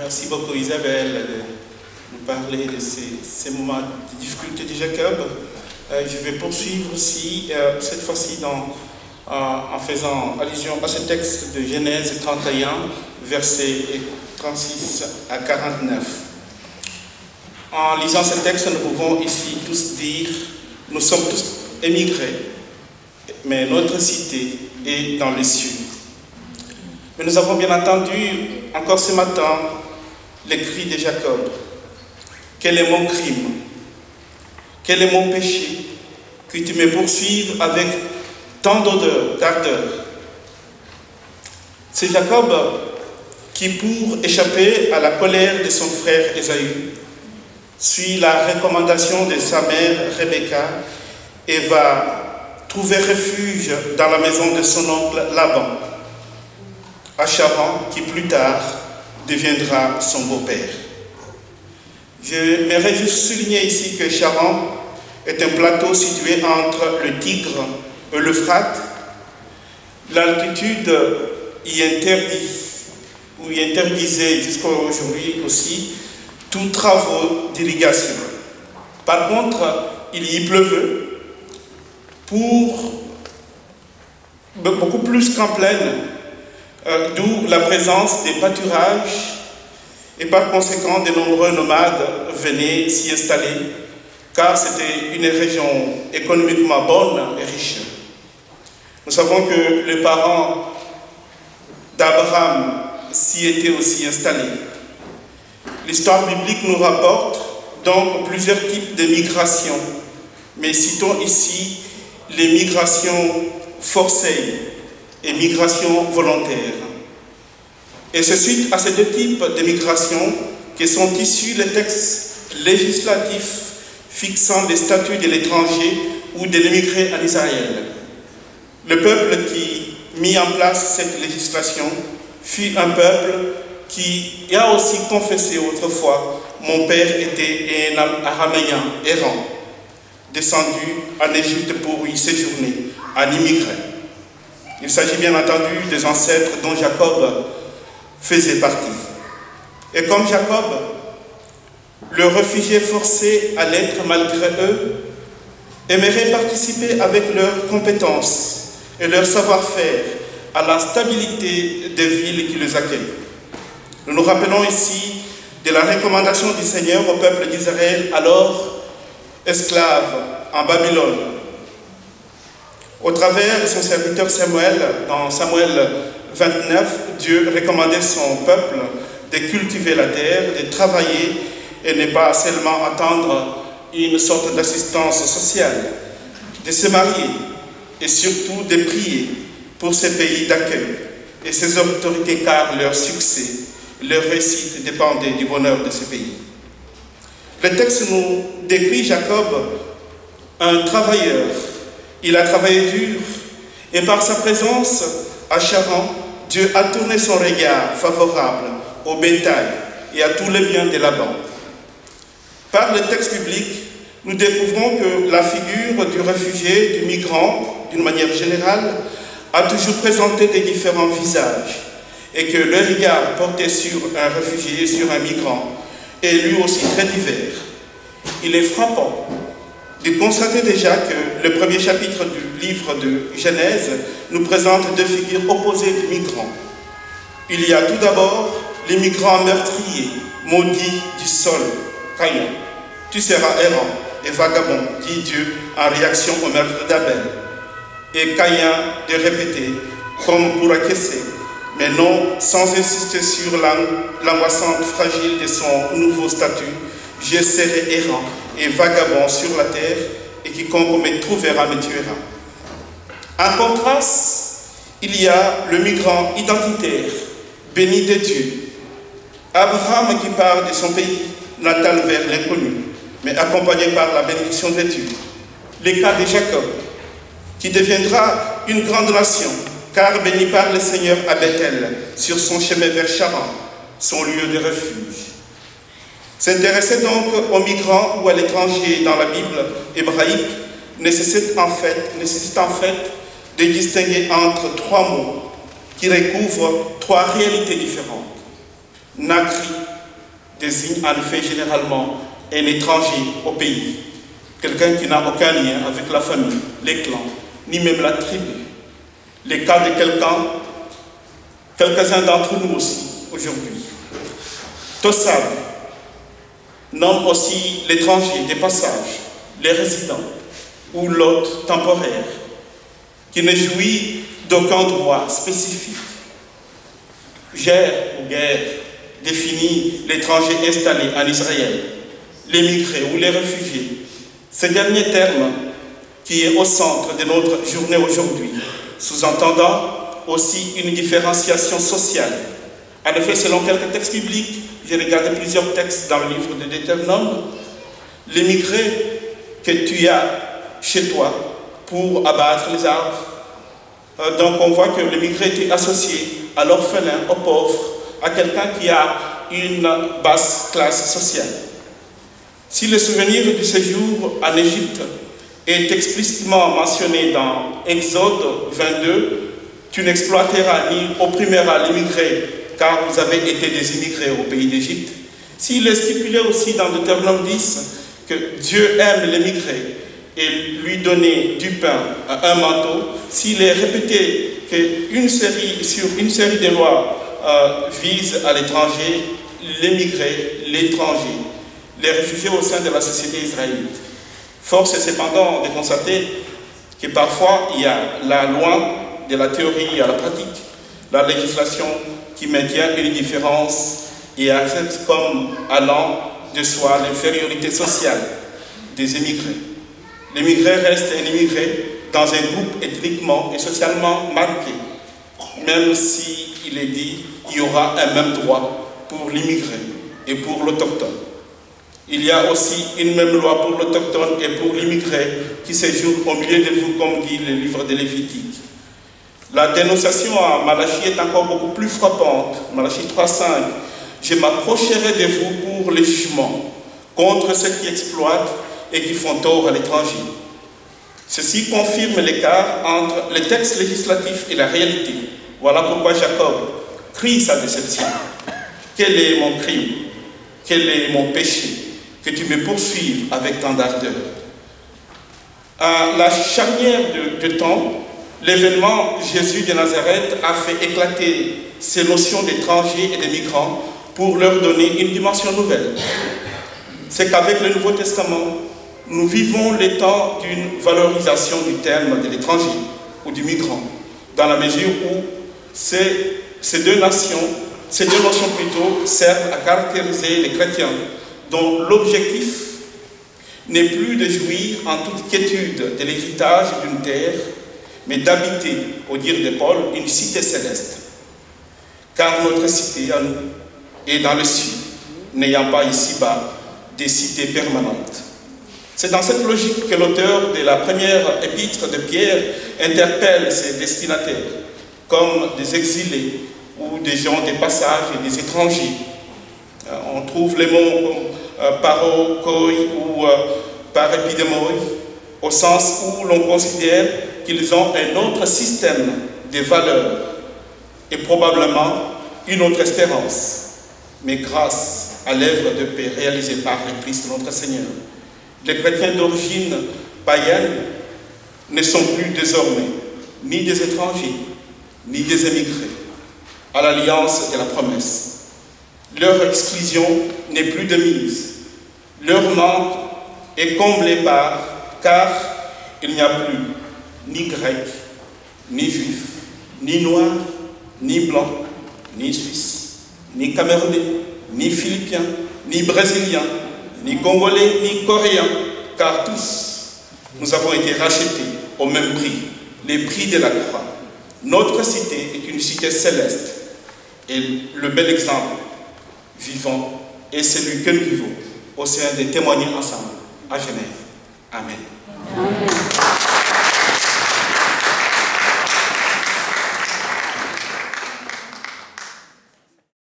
Merci beaucoup Isabelle de nous parler de ces moments de difficulté de Jacob. Je vais poursuivre aussi, cette fois-ci en faisant allusion à ce texte de Genèse 31, versets 36 à 49. En lisant ce texte, nous pouvons ici tous dire, nous sommes tous émigrés, mais notre cité est dans les cieux. Mais nous avons bien entendu, encore ce matin, les cris de Jacob. Quel est mon crime? Quel est mon péché que tu me poursuives avec tant d'ardeur? C'est Jacob qui, pour échapper à la colère de son frère Ésaü, suit la recommandation de sa mère Rebecca et va trouver refuge dans la maison de son oncle Laban, à Charan, qui plus tard deviendra son beau-père. J'aimerais juste souligner ici que Charan est un plateau situé entre le Tigre et l'Euphrate. L'altitude y interdit, ou y interdisait jusqu'à aujourd'hui aussi, tous travaux d'irrigation. Par contre, il y pleuvait pour beaucoup plus qu'en plaine, d'où la présence des pâturages et par conséquent de nombreux nomades venaient s'y installer car c'était une région économiquement bonne et riche. Nous savons que les parents d'Abraham s'y étaient aussi installés. L'histoire biblique nous rapporte donc plusieurs types de migrations, mais citons ici les migrations forcées et migrations volontaires. Et c'est suite à ces deux types de migrations que sont issus les textes législatifs fixant les statuts de l'étranger ou de l'émigré en Israël. Le peuple qui mit en place cette législation fut un peuple qui a aussi confessé autrefois « Mon père était un araméen errant, descendu en Égypte pour y séjourner, un immigré ». Il s'agit bien entendu des ancêtres dont Jacob faisait partie. Et comme Jacob, le réfugié forcé à l'être malgré eux, aimerait participer avec leurs compétences et leur savoir-faire à la stabilité des villes qui les accueillent. Nous nous rappelons ici de la recommandation du Seigneur au peuple d'Israël, alors esclave en Babylone. Au travers de son serviteur Samuel, dans Samuel 29, Dieu recommandait son peuple de cultiver la terre, de travailler et ne pas seulement attendre une sorte d'assistance sociale, de se marier et surtout de prier pour ces pays d'accueil et ces autorités car leur succès, leur réussite dépendait du bonheur de ce pays. Le texte nous décrit Jacob, un travailleur. Il a travaillé dur et par sa présence à Charan, Dieu a tourné son regard favorable au bétail et à tous les biens de Laban. Par le texte biblique, nous découvrons que la figure du réfugié, du migrant, d'une manière générale, a toujours présenté des différents visages et que le regard porté sur un réfugié, sur un migrant, est lui aussi très divers. Il est frappant de constater déjà que le premier chapitre du livre de Genèse nous présente deux figures opposées des migrants. Il y a tout d'abord les migrants meurtriers, maudits du sol, Caïn. Tu seras errant et vagabond, dit Dieu en réaction au meurtre d'Abel. Et Caïn de répéter, comme pour acquiescer, mais non sans insister sur l'angoissante fragile de son nouveau statut. Je serai errant et vagabond sur la terre, et quiconque me trouvera me tuera. En contraste, il y a le migrant identitaire, béni de Dieu. Abraham qui part de son pays natal vers l'inconnu, mais accompagné par la bénédiction de Dieu. Le cas de Jacob, qui deviendra une grande nation, car béni par le Seigneur à Bethel, sur son chemin vers Charan, son lieu de refuge. S'intéresser donc aux migrants ou à l'étranger dans la Bible hébraïque nécessite en fait de distinguer entre trois mots qui recouvrent trois réalités différentes. Nakri, désigne en effet généralement un étranger au pays, quelqu'un qui n'a aucun lien avec la famille, les clans, ni même la tribu. Les cas de quelques-uns d'entre nous aussi aujourd'hui. Tossab nomme aussi l'étranger des passages, les résidents ou l'hôte temporaire, qui ne jouit d'aucun droit spécifique. Gère ou guerre définit l'étranger installé en Israël, l'émigré ou les réfugiés. Ce dernier terme qui est au centre de notre journée aujourd'hui, sous-entendant aussi une différenciation sociale. En effet, selon quelques textes bibliques, j'ai regardé plusieurs textes dans le livre de Deutéronome, l'émigré que tu as chez toi pour abattre les arbres. Donc on voit que l'émigré était associé à l'orphelin, au pauvre, à quelqu'un qui a une basse classe sociale. Si le souvenir du séjour en Égypte est explicitement mentionné dans Exode 22, tu n'exploiteras ni opprimeras l'immigré, car vous avez été des immigrés au pays d'Égypte. S'il est stipulé aussi dans Deutéronome 10 que Dieu aime l'immigré et lui donner du pain à un manteau, s'il est répété sur une série de lois vise à l'étranger, l'émigré, l'étranger, les réfugiés au sein de la société israélite. Force est cependant de constater que parfois il y a la loi de la théorie à la pratique, la législation qui maintient une différence et accepte comme allant de soi l'infériorité sociale des émigrés. L'émigré reste un immigré dans un groupe ethniquement et socialement marqué, même s'il est dit qu'il y aura un même droit pour l'immigré et pour l'autochtone. Il y a aussi une même loi pour l'autochtone et pour l'immigré qui séjourne au milieu de vous, comme dit le livre de Lévitique. La dénonciation à Malachie est encore beaucoup plus frappante. Malachie 3,5. Je m'approcherai de vous pour les jugements contre ceux qui exploitent et qui font tort à l'étranger. Ceci confirme l'écart entre les textes législatifs et la réalité. Voilà pourquoi Jacob crie sa déception. Quel est mon crime? Quel est mon péché? Que tu me poursuives avec tant d'ardeur. À la charnière de temps, l'événement Jésus de Nazareth a fait éclater ces notions d'étrangers et de migrants pour leur donner une dimension nouvelle. C'est qu'avec le Nouveau Testament, nous vivons les temps d'une valorisation du terme de l'étranger ou du migrant, dans la mesure où ces deux notions plutôt servent à caractériser les chrétiens, dont l'objectif n'est plus de jouir en toute quiétude de l'héritage d'une terre, mais d'habiter, au dire de Paul, une cité céleste. Car notre cité à nous est dans le ciel, n'ayant pas ici-bas des cités permanentes. C'est dans cette logique que l'auteur de la première épître de Pierre interpelle ses destinataires comme des exilés ou des gens des passages et des étrangers. On trouve les mots comme parokoi ou parépidémoi, au sens où l'on considère qu'ils ont un autre système de valeurs et probablement une autre espérance, mais grâce à l'œuvre de paix réalisée par le Christ notre Seigneur. Les chrétiens d'origine païenne ne sont plus désormais ni des étrangers, ni des émigrés, à l'alliance de la promesse. Leur exclusion n'est plus de mise. Leur manque est comblé car il n'y a plus ni grec, ni juif, ni noir, ni blanc, ni suisse, ni camerounais, ni philippien, ni brésilien, ni congolais, ni coréen, car tous, nous avons été rachetés au même prix, les prix de la croix. Notre cité est une cité céleste, et le bel exemple vivant est celui que nous vivons au sein des témoignages ensemble à Genève. Amen. Amen.